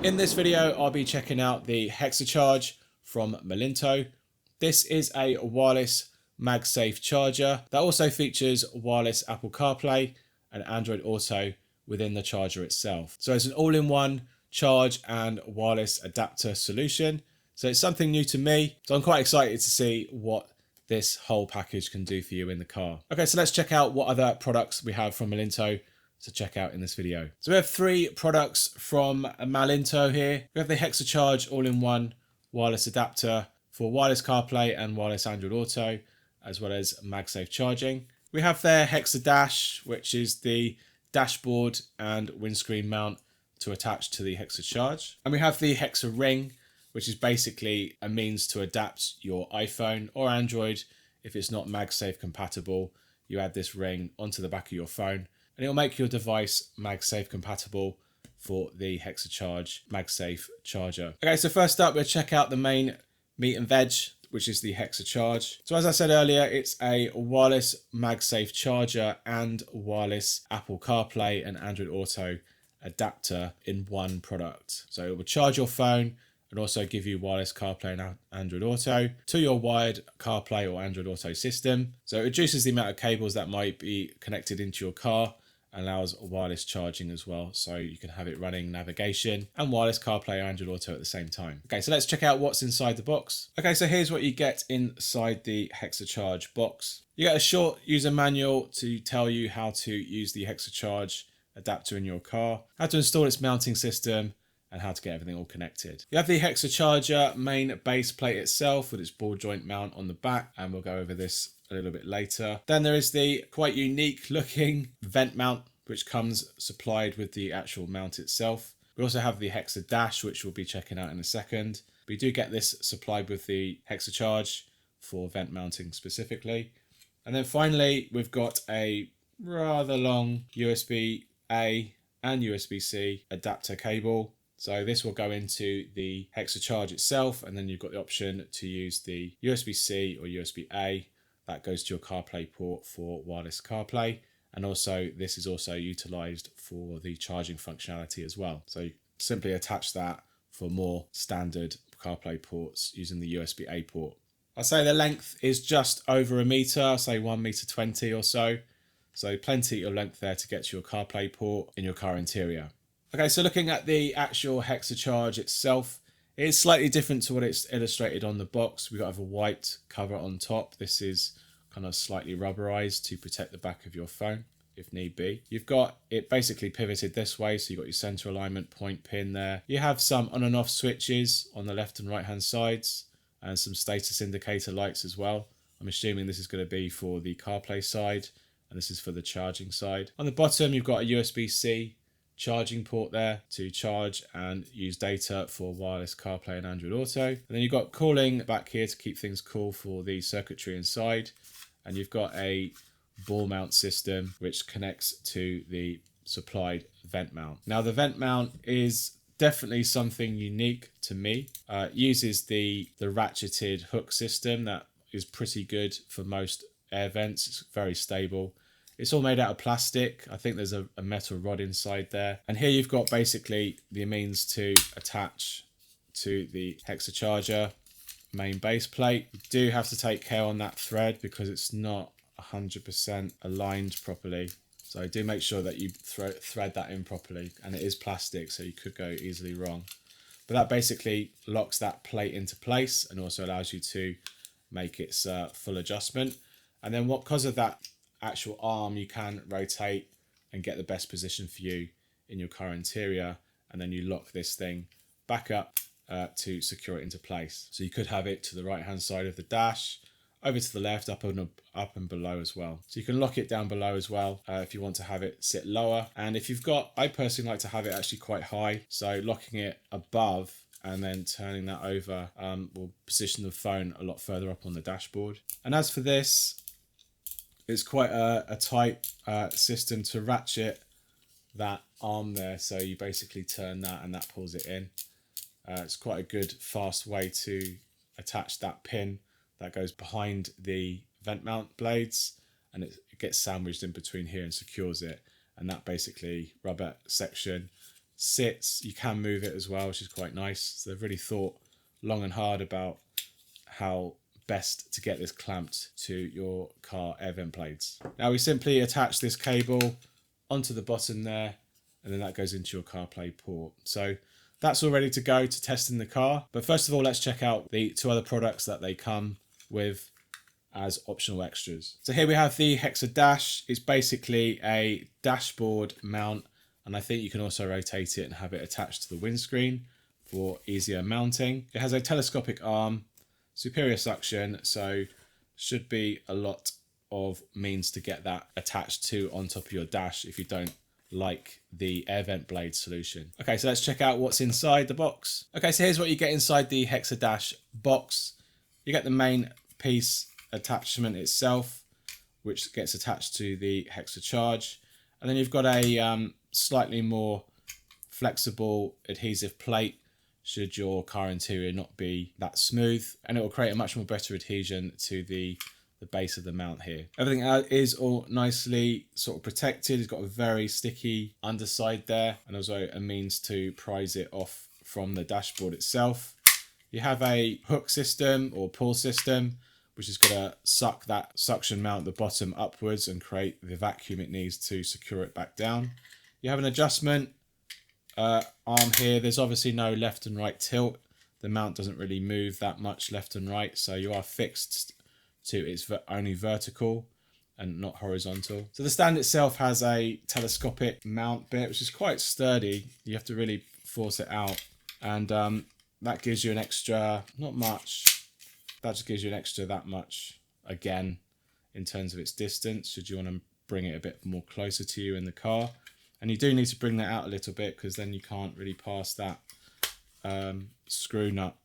In this video, I'll be checking out the HexaCharge from Malinto. This is a wireless MagSafe charger that also features wireless Apple CarPlay and Android Auto within the charger itself. So it's an all-in-one charge and wireless adapter solution. So it's something new to me. So I'm quite excited to see what this whole package can do for you in the car. Okay, so let's check out what other products we have from Malinto to check out in this video. So we have three products from Malinto here. We have the HexaCharge all-in-one wireless adapter for wireless CarPlay and wireless Android Auto, as well as MagSafe charging. We have their HexaDash, which is the dashboard and windscreen mount to attach to the HexaCharge. And we have the HexaRing, which is basically a means to adapt your iPhone or Android. If it's not MagSafe compatible, you add this ring onto the back of your phone and it'll make your device MagSafe compatible for the HexaCharge MagSafe charger. Okay, so first up, we'll check out the main meat and veg, which is the HexaCharge. So as I said earlier, it's a wireless MagSafe charger and wireless Apple CarPlay and Android Auto adapter in one product. So it will charge your phone and also give you wireless CarPlay and Android Auto to your wired CarPlay or Android Auto system. So it reduces the amount of cables that might be connected into your car, allows wireless charging as well, so you can have it running navigation and wireless CarPlay or Android Auto at the same time. Okay, so let's check out what's inside the box. Okay, so here's what you get inside the HexaCharge box. You get a short user manual to tell you how to use the HexaCharge adapter in your car, how to install its mounting system, and how to get everything all connected. You have the HexaCharger main base plate itself with its ball joint mount on the back, and we'll go over this a little bit later. Then there is the quite unique looking vent mount, which comes supplied with the actual mount itself. We also have the HexaDash, which we'll be checking out in a second. We do get this supplied with the HexaCharge for vent mounting specifically. And then finally, we've got a rather long USB-A and USB-C adapter cable. So this will go into the HexaCharge itself, and then you've got the option to use the USB-C or USB-A. That goes to your CarPlay port for wireless CarPlay. And also this is also utilized for the charging functionality as well. So you simply attach that for more standard CarPlay ports using the USB-A port. I'd say the length is just over a meter, say 1.20 meters or so. So plenty of length there to get to your CarPlay port in your car interior. Okay, so looking at the actual HexaCharge itself, it is slightly different to what it's illustrated on the box. We've got a white cover on top. This is kind of slightly rubberized to protect the back of your phone if need be. You've got it basically pivoted this way, so you've got your center alignment point pin there. You have some on and off switches on the left and right hand sides and some status indicator lights as well. I'm assuming this is going to be for the CarPlay side and this is for the charging side. On the bottom, you've got a USB-C charging port there to charge and use data for wireless CarPlay and Android Auto. And then you've got cooling back here to keep things cool for the circuitry inside. And you've got a ball mount system which connects to the supplied vent mount. Now the vent mount is definitely something unique to me. It uses the ratcheted hook system that is pretty good for most air vents. It's very stable. It's all made out of plastic. I think there's a metal rod inside there. And here you've got basically the means to attach to the HexaCharger main base plate. You do have to take care on that thread because it's not 100% aligned properly. So do make sure that you thread that in properly. And it is plastic, so you could go easily wrong. But that basically locks that plate into place and also allows you to make its full adjustment. And then because of that actual arm, you can rotate and get the best position for you in your car interior, and then you lock this thing back up to secure it into place. So you could have it to the right hand side of the dash, over to the left, up and below as well. So you can lock it down below as well if you want to have it sit lower. And if you've got, I personally like to have it actually quite high, so locking it above and then turning that over will position the phone a lot further up on the dashboard. And as for this, it's quite a tight system to ratchet that arm there. So you basically turn that and that pulls it in. It's quite a good fast way to attach that pin that goes behind the vent mount blades, and it gets sandwiched in between here and secures it. And that basically rubber section sits, you can move it as well, which is quite nice. So they've really thought long and hard about how best to get this clamped to your car air vent blades. Now we simply attach this cable onto the bottom there, and then that goes into your CarPlay port. So that's all ready to go to test in the car. But first of all, let's check out the two other products that they come with as optional extras. So here we have the HexaDash. It's basically a dashboard mount, and I think you can also rotate it and have it attached to the windscreen for easier mounting. It has a telescopic arm, superior suction, so should be a lot of means to get that attached to on top of your dash if you don't like the air vent blade solution. Okay, so let's check out what's inside the box. Okay, so here's what you get inside the HexaDash box. You get the main piece attachment itself, which gets attached to the HexaCharge, and then you've got a slightly more flexible adhesive plate should your car interior not be that smooth, and it will create a much more better adhesion to the base of the mount here. Everything is all nicely sort of protected. It's got a very sticky underside there, and also a means to prise it off from the dashboard itself. You have a hook system or pull system, which is going to suck that suction mount at the bottom upwards and create the vacuum it needs to secure it back down. You have an adjustment arm here. There's obviously no left and right tilt. The mount doesn't really move that much left and right, so you are fixed to it's only vertical and not horizontal. So the stand itself has a telescopic mount bit, which is quite sturdy. You have to really force it out, and that gives you an extra, not much, that just gives you an extra that much again in terms of its distance should you want to bring it a bit more closer to you in the car. And you do need to bring that out a little bit, because then you can't really pass that screw nut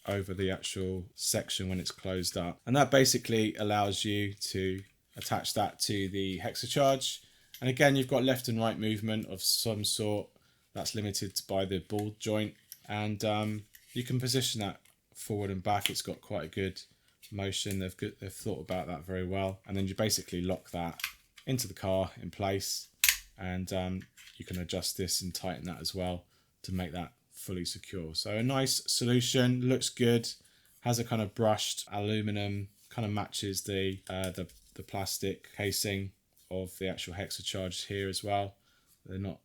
over the actual section when it's closed up. And that basically allows you to attach that to the HexaCharge. And again, you've got left and right movement of some sort. That's limited by the ball joint, and you can position that forward and back. It's got quite a good motion. They've thought about that very well. And then you basically lock that into the car in place, and you can adjust this and tighten that as well to make that fully secure. So a nice solution, looks good, has a kind of brushed aluminum, kind of matches the plastic casing of the actual HexaCharge here as well. They're not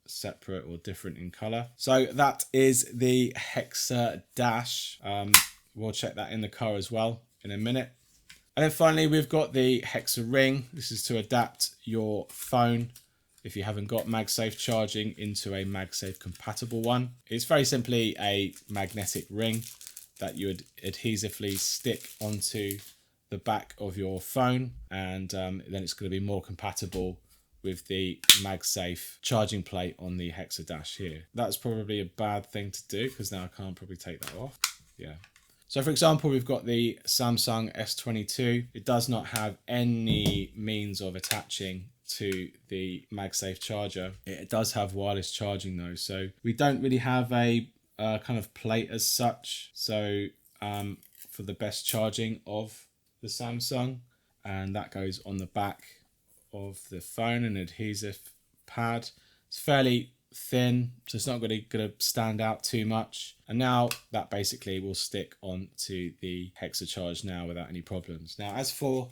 separate or different in color. So that is the HexaDash. We'll check that in the car as well in a minute. And then finally, we've got the HexaRing. This is to adapt your phone if you haven't got MagSafe charging into a MagSafe compatible one. It's very simply a magnetic ring that you would adhesively stick onto the back of your phone, and then it's going to be more compatible with the MagSafe charging plate on the HexaDash here. That's probably a bad thing to do, because now I can't probably take that off. Yeah. So for example, we've got the Samsung S22. It does not have any means of attaching to the MagSafe charger. It does have wireless charging though, so we don't really have a kind of plate as such. So for the best charging of the Samsung, and that goes on the back of the phone, an adhesive pad. It's fairly thin, so it's not going to stand out too much. And now that basically will stick onto the HexaCharge now without any problems. Now as for,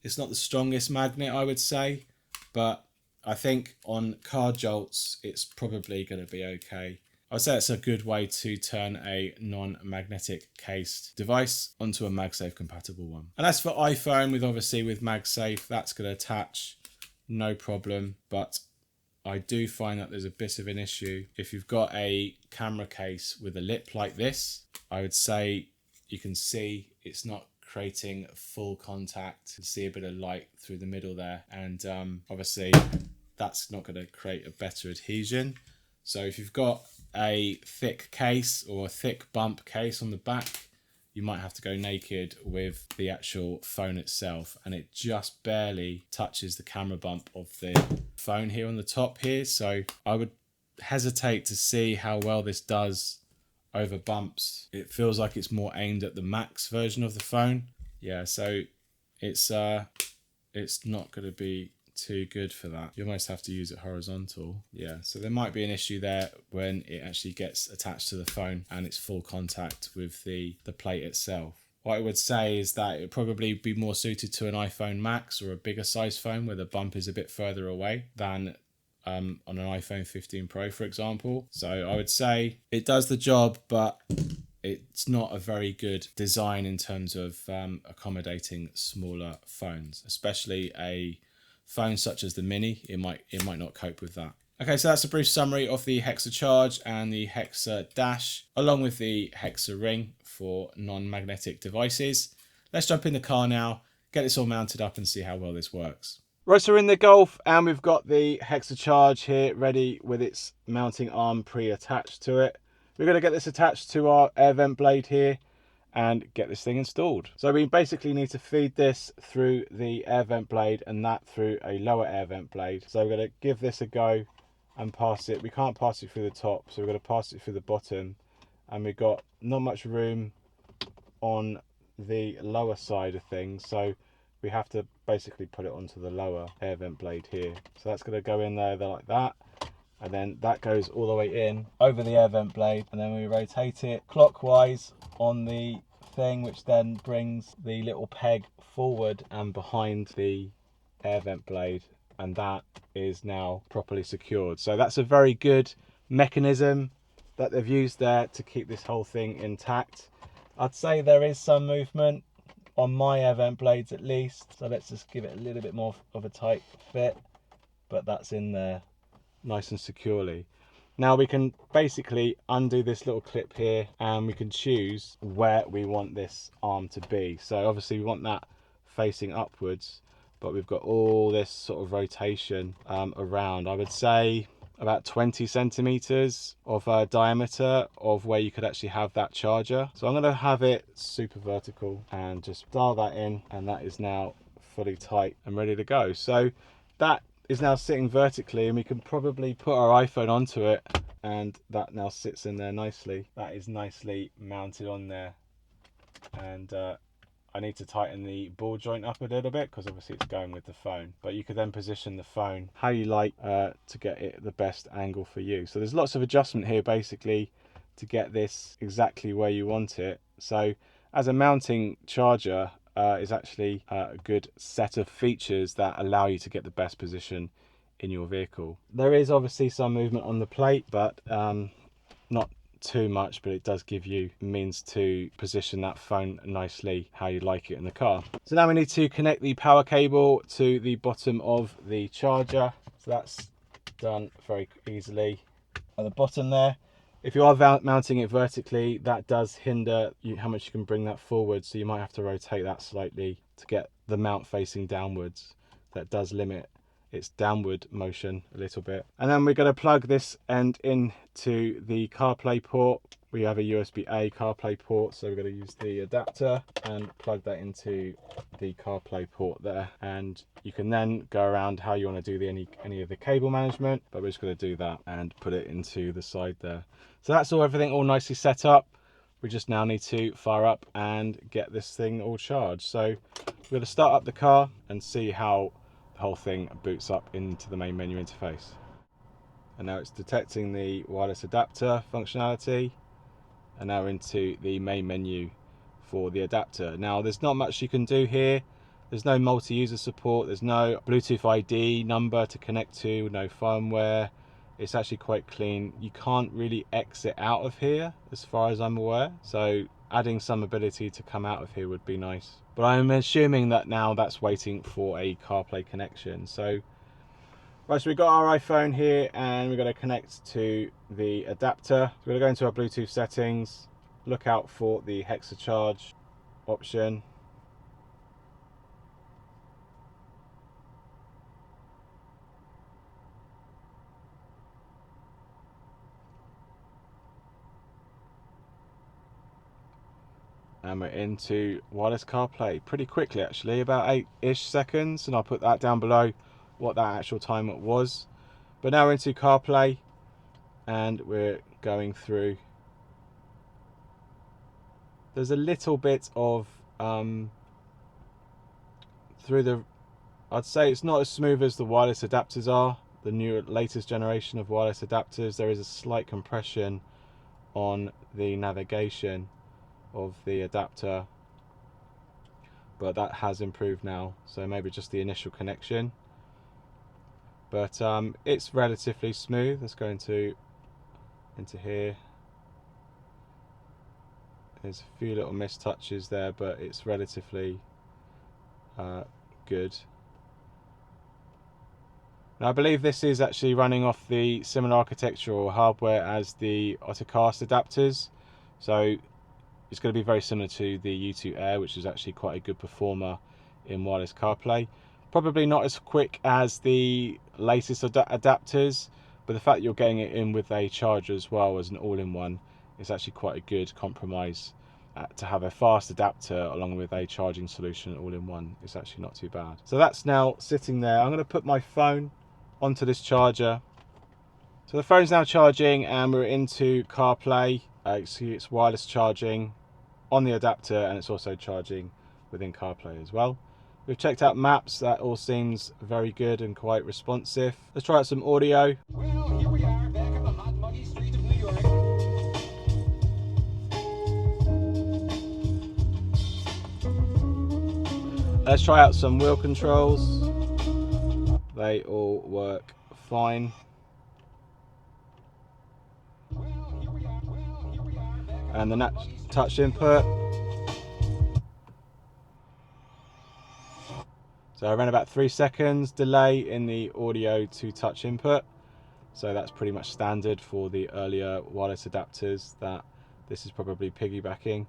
it's not the strongest magnet, I would say, but I think on car jolts it's probably going to be okay. I would say it's a good way to turn a non-magnetic cased device onto a MagSafe compatible one. And as for iPhone, with MagSafe, that's going to attach no problem, but I do find that there's a bit of an issue. If you've got a camera case with a lip like this, I would say you can see it's not creating full contact. You see a bit of light through the middle there, and obviously that's not going to create a better adhesion. So if you've got a thick case or a thick bump case on the back, you might have to go naked with the actual phone itself, and it just barely touches the camera bump of the phone here on the top here. So I would hesitate to see how well this does over bumps. It feels like it's more aimed at the Max version of the phone. Yeah, so it's not going to be too good for that. You almost have to use it horizontal. Yeah, so there might be an issue there when it actually gets attached to the phone and it's full contact with the plate itself. What I would say is that it would probably be more suited to an iPhone Max or a bigger size phone where the bump is a bit further away than on an iPhone 15 Pro, for example. So I would say it does the job, but it's not a very good design in terms of accommodating smaller phones, especially a phone such as the Mini. It might not cope with that. Okay, so that's a brief summary of the HexaCharge and the HexaDash, along with the HexaRing for non-magnetic devices. Let's jump in the car now, get this all mounted up and see how well this works. Right, so we're in the Golf and we've got the HexaCharge here ready with its mounting arm pre-attached to it. We're going to get this attached to our air vent blade here and get this thing installed. So we basically need to feed this through the air vent blade and that through a lower air vent blade. So we're going to give this a go and pass it. We can't pass it through the top, so we're going to pass it through the bottom, and we've got not much room on the lower side of things, so we have to basically put it onto the lower air vent blade here. So that's going to go in there like that, and then that goes all the way in over the air vent blade, and then we rotate it clockwise on the thing, which then brings the little peg forward and behind the air vent blade, and that is now properly secured. So that's a very good mechanism that they've used there to keep this whole thing intact. I'd say there is some movement on my air vent blades at least, so let's just give it a little bit more of a tight fit, but that's in there nice and securely. Now we can basically undo this little clip here and we can choose where we want this arm to be. So obviously we want that facing upwards, but we've got all this sort of rotation around. I would say about 20 centimeters of diameter of where you could actually have that charger. So I'm going to have it super vertical and just dial that in, and that is now fully tight and ready to go. So that is now sitting vertically, and we can probably put our iPhone onto it, and that now sits in there nicely. That is nicely mounted on there, and I need to tighten the ball joint up a little bit because obviously it's going with the phone, but you could then position the phone how you like to get it the best angle for you. So there's lots of adjustment here basically to get this exactly where you want it. So as a mounting charger is actually a good set of features that allow you to get the best position in your vehicle. There is obviously some movement on the plate, but not too much, but it does give you means to position that phone nicely how you like it in the car. So now we need to connect the power cable to the bottom of the charger. So that's done very easily at the bottom there. If you are mounting it vertically, that does hinder how much you can bring that forward, so you might have to rotate that slightly to get the mount facing downwards. That does limit its downward motion a little bit. And then we're going to plug this end into the CarPlay port. We have a USB-A CarPlay port, so we're going to use the adapter and plug that into the CarPlay port there. And you can then go around how you want to do any of the cable management, but we're just going to do that and put it into the side there. So that's everything all nicely set up. We just now need to fire up and get this thing all charged. So we're going to start up the car and see how the whole thing boots up into the main menu interface. And now it's detecting the wireless adapter functionality, and now we're into the main menu for the adapter. Now there's not much you can do here. There's no multi-user support, there's no Bluetooth ID number to connect to, no firmware. It's actually quite clean. You can't really exit out of here as far as I'm aware, so adding some ability to come out of here would be nice. But I'm assuming that now that's waiting for a CarPlay connection. So, right, so we've got our iPhone here and we're going to connect to the adapter. We're going to go into our Bluetooth settings, look out for the HexaCharge option. And we're into wireless CarPlay pretty quickly actually, about 8-ish seconds, and I'll put that down below what that actual time was. But now we're into CarPlay and we're going through. There's a little bit of through the I'd say it's not as smooth as the wireless adapters are. The latest generation of wireless adapters, there is a slight compression on the navigation of the adapter, but that has improved now, so maybe just the initial connection. But it's relatively smooth. Let's go into here. There's a few little mistouches there, but it's relatively good. Now I believe this is actually running off the similar architectural hardware as the Autocast adapters, so it's going to be very similar to the U2 Air, which is actually quite a good performer in wireless CarPlay. Probably not as quick as the latest adapters, but the fact that you're getting it in with a charger as well as an all-in-one is actually quite a good compromise. To have a fast adapter along with a charging solution all-in-one is actually not too bad. So that's now sitting there. I'm going to put my phone onto this charger. So the phone's now charging and we're into CarPlay. See, it's wireless charging on the adapter and it's also charging within CarPlay as well. We've checked out maps, that all seems very good and quite responsive. Let's try out some audio. Well, here we are, back on the hot, muggy streets of New York. Let's try out some wheel controls. They all work fine. Well, here we are, back on And the hot, muggy streets touch of New York. input. So I ran about 3 seconds delay in the audio to touch input. So that's pretty much standard for the earlier wireless adapters that this is probably piggybacking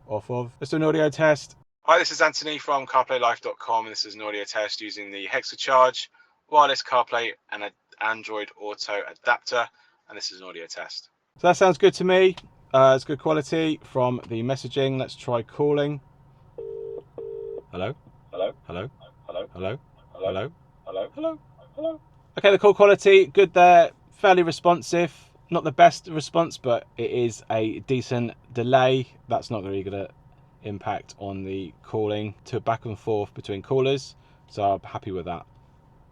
off of. Let's do an audio test. Hi, this is Anthony from CarPlayLife.com, and this is an audio test using the HexaCharge wireless CarPlay and Android Auto adapter, and this is an audio test. So that sounds good to me. It's good quality from the messaging. Let's try calling. Hello? Hello? Hello? Hello? Hello? Hello? Hello? Hello? Hello? Okay, the call quality, good there, fairly responsive. Not the best response, but it is a decent delay. That's not really going to impact on the calling to back and forth between callers, so I'm happy with that.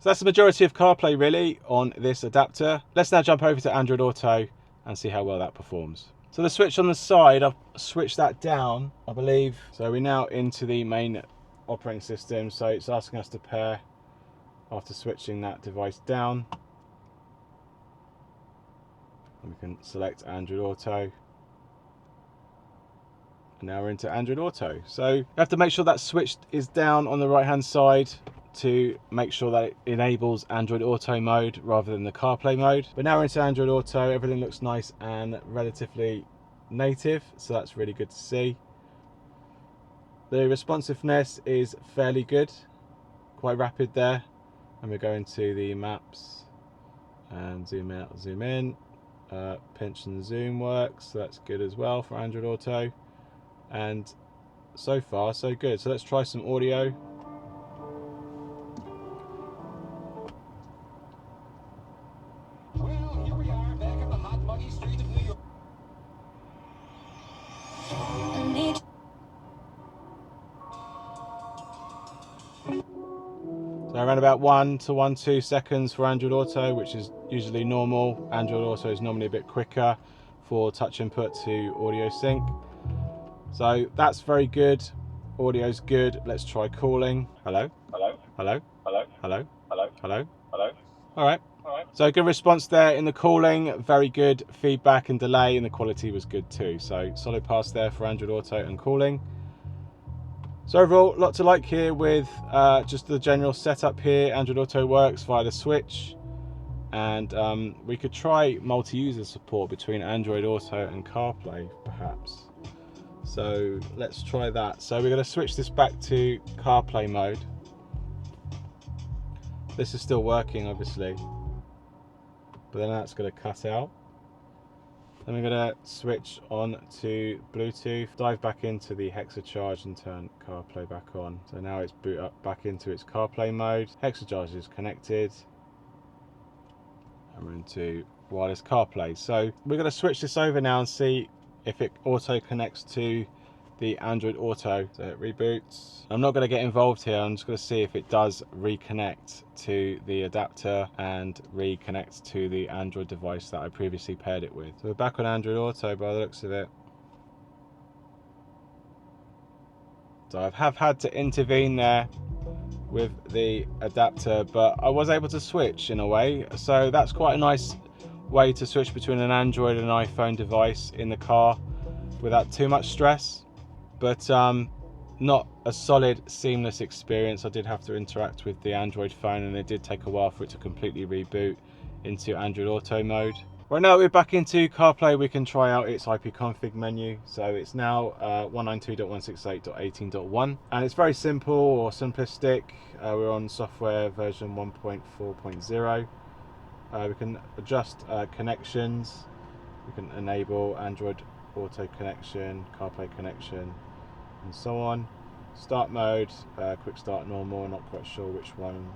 So that's the majority of CarPlay really on this adapter. Let's now jump over to Android Auto and see how well that performs. So the switch on the side, I've switched that down, I believe. So we're now into the main operating system, so it's asking us to pair after switching that device down. And we can select Android Auto. And now we're into Android Auto. So you have to make sure that switch is down on the right hand side to make sure that it enables Android Auto mode rather than the CarPlay mode. But now we're into Android Auto, everything looks nice and relatively native, so that's really good to see. The responsiveness is fairly good, quite rapid there. And we're going to the maps and zoom out, zoom in. Pinch and zoom works, so that's good as well for Android Auto. And so far so good. So let's try some audio. Well, here we are, back on the hot, muggy streets of New York. So around about 1 to 1.2 seconds for Android Auto, which is usually normal. Android Auto is normally a bit quicker for touch input to audio sync. So that's very good. Audio's good. Let's try calling. Hello? Hello? Hello? Hello? Hello? Hello? Hello? Hello? All right. So good response there in the calling, very good feedback and delay, and the quality was good too. So solid pass there for Android Auto and calling. So overall, lot to like here with just the general setup here. Android Auto works via the switch, and we could try multi-user support between Android Auto and CarPlay perhaps. So let's try that. So we're going to switch this back to CarPlay mode. This is still working obviously, but then that's going to cut out. Then we're going to switch on to Bluetooth, dive back into the HexaCharge and turn CarPlay back on. So now it's boot up back into its CarPlay mode. HexaCharge is connected. And we're into wireless CarPlay. So we're going to switch this over now and see if it auto connects to the Android Auto. So it reboots. I'm not going to get involved here. I'm just going to see if it does reconnect to the adapter and reconnect to the Android device that I previously paired it with. So we're back on Android Auto by the looks of it. So I have had to intervene there with the adapter, but I was able to switch in a way. So that's quite a nice way to switch between an Android and an iPhone device in the car without too much stress. But not a solid seamless experience. I did have to interact with the Android phone, and it did take a while for it to completely reboot into Android Auto mode. Right now we're back into CarPlay. We can try out its IP config menu. So it's now 192.168.18.1, and it's very simple or simplistic. We're on software version 1.4.0. We can adjust connections. We can enable Android Auto connection, CarPlay connection, and so on. Start mode, quick start, normal. Not quite sure which one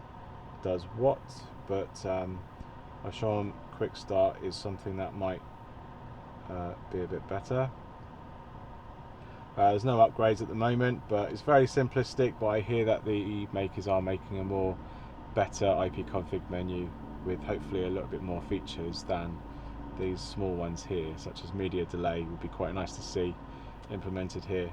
does what, but I'll show them quick start is something that might be a bit better. There's no upgrades at the moment, but it's very simplistic. But I hear that the makers are making a more better IP config menu with hopefully a little bit more features than these small ones here, such as media delay would be quite nice to see implemented here.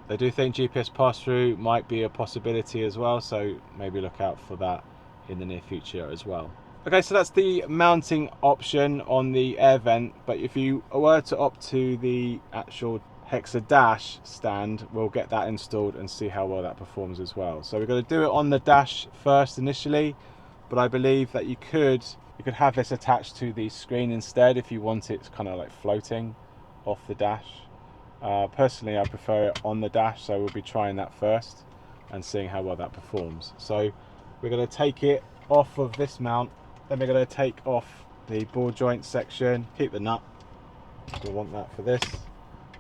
They do think GPS pass-through might be a possibility as well, so maybe look out for that in the near future as well. Okay, so that's the mounting option on the air vent, but if you were to opt to the actual HexaDash stand, we'll get that installed and see how well that performs as well. So we're going to do it on the dash first initially, but I believe that you could have this attached to the screen instead if you want it kind of like floating off the dash. Personally, I prefer it on the dash, so we'll be trying that first and seeing how well that performs. So we're going to take it off of this mount, then we're going to take off the ball joint section, keep the nut, we'll want that for this,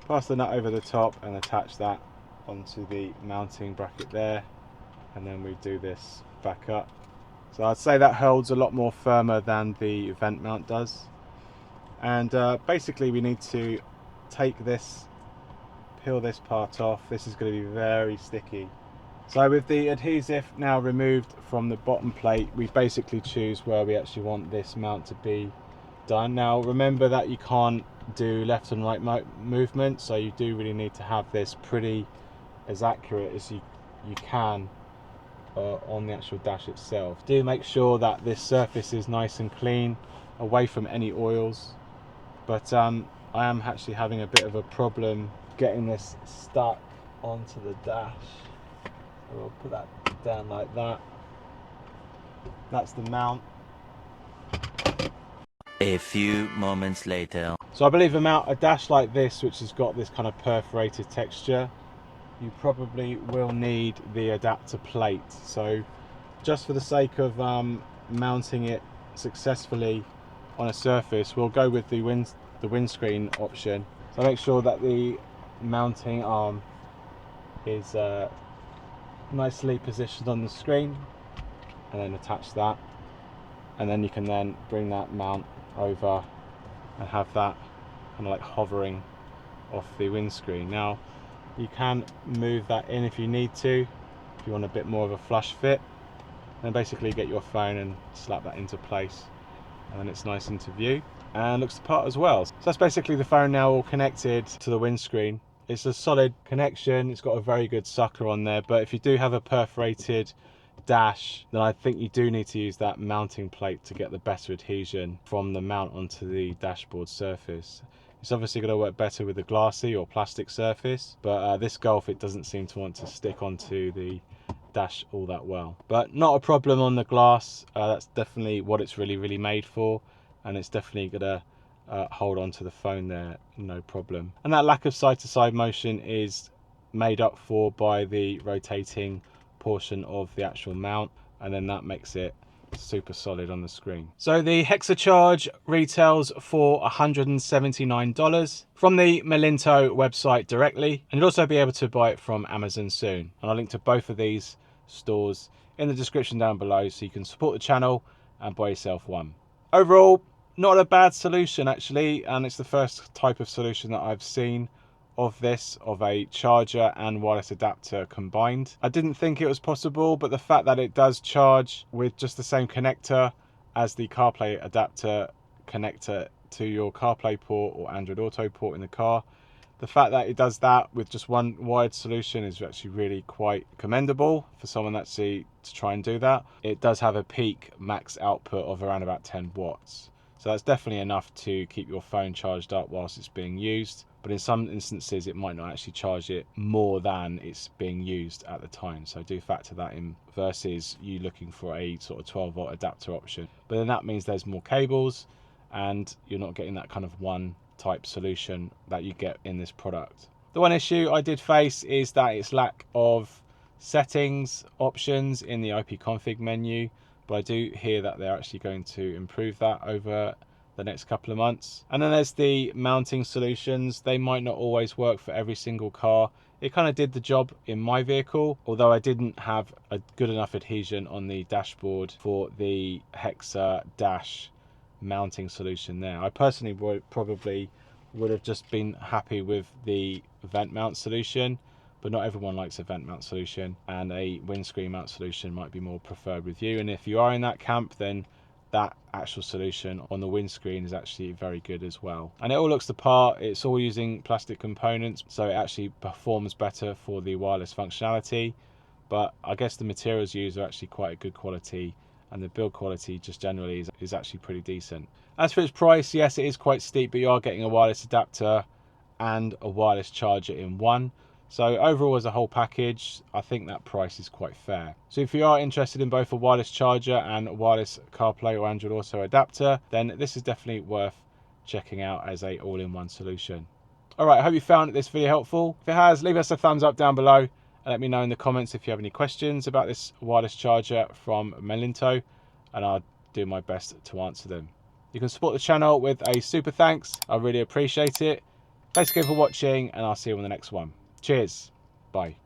pass the nut over the top and attach that onto the mounting bracket there, and then we do this back up. So I'd say that holds a lot more firmer than the vent mount does. And basically we need to take this, peel this part off. This is going to be very sticky. So with the adhesive now removed from the bottom plate, we basically choose where we actually want this mount to be done. Now remember that you can't do left and right movement, so you do really need to have this pretty as accurate as you can on the actual dash itself. Do make sure that this surface is nice and clean, away from any oils. But I am actually having a bit of a problem getting this stuck onto the dash. So we'll put that down like that. That's the mount. A few moments later. So I believe a dash like this, which has got this kind of perforated texture, you probably will need the adapter plate. So just for the sake of mounting it successfully on a surface, we'll go with the windscreen option. So make sure that the mounting arm is nicely positioned on the screen, and then attach that, and then you can then bring that mount over and have that kind of like hovering off the windscreen. Now you can move that in if you need to, if you want a bit more of a flush fit. Then basically get your phone and slap that into place, and then it's nice into view and looks the part as well. So that's basically the phone now all connected to the windscreen. It's a solid connection, it's got a very good sucker on there, but if you do have a perforated dash, then I think you do need to use that mounting plate to get the better adhesion from the mount onto the dashboard surface. It's obviously going to work better with a glassy or plastic surface, but this Golf, it doesn't seem to want to stick onto the dash all that well. But not a problem on the glass. That's definitely what it's really made for, and it's definitely going to hold on to the phone there, no problem. And that lack of side-to-side motion is made up for by the rotating portion of the actual mount, and then that makes it super solid on the screen. So the HexaCharge retails for $179 from the Melinto website directly, and you'll also be able to buy it from Amazon soon. And I'll link to both of these stores in the description down below, so you can support the channel and buy yourself one. Overall, not a bad solution actually, and it's the first type of solution that I've seen of this, of a charger and wireless adapter combined. I didn't think it was possible, but the fact that it does charge with just the same connector as the CarPlay adapter connector to your CarPlay port or Android Auto port in the car, the fact that it does that with just one wired solution is actually really quite commendable for someone actually to try and do that. It does have a peak max output of around about 10 watts. So that's definitely enough to keep your phone charged up whilst it's being used. But in some instances, it might not actually charge it more than it's being used at the time. So do factor that in versus you looking for a sort of 12-volt adapter option. But then that means there's more cables and you're not getting that kind of one type solution that you get in this product. The one issue I did face is that its lack of settings options in the IP config menu, but I do hear that they're actually going to improve that over the next couple of months. And then there's the mounting solutions. They might not always work for every single car. It kind of did the job in my vehicle, although I didn't have a good enough adhesion on the dashboard for the HexaDash mounting solution there. I personally would have just been happy with the vent mount solution, but not everyone likes a vent mount solution, and a windscreen mount solution might be more preferred with you. And if you are in that camp, then that actual solution on the windscreen is actually very good as well. And it all looks the part. It's all using plastic components, so it actually performs better for the wireless functionality. But I guess the materials used are actually quite a good quality, and the build quality just generally is actually pretty decent. As for its price, yes, it is quite steep, but you are getting a wireless adapter and a wireless charger in one. So overall, as a whole package, I think that price is quite fair. So if you are interested in both a wireless charger and a wireless CarPlay or Android Auto adapter, then this is definitely worth checking out as a all-in-one solution. All right, I hope you found this video helpful. If it has, leave us a thumbs up down below and let me know in the comments if you have any questions about this wireless charger from Melinto, and I'll do my best to answer them. You can support the channel with a super thanks. I really appreciate it. Thanks again for watching, and I'll see you on the next one. Cheers. Bye.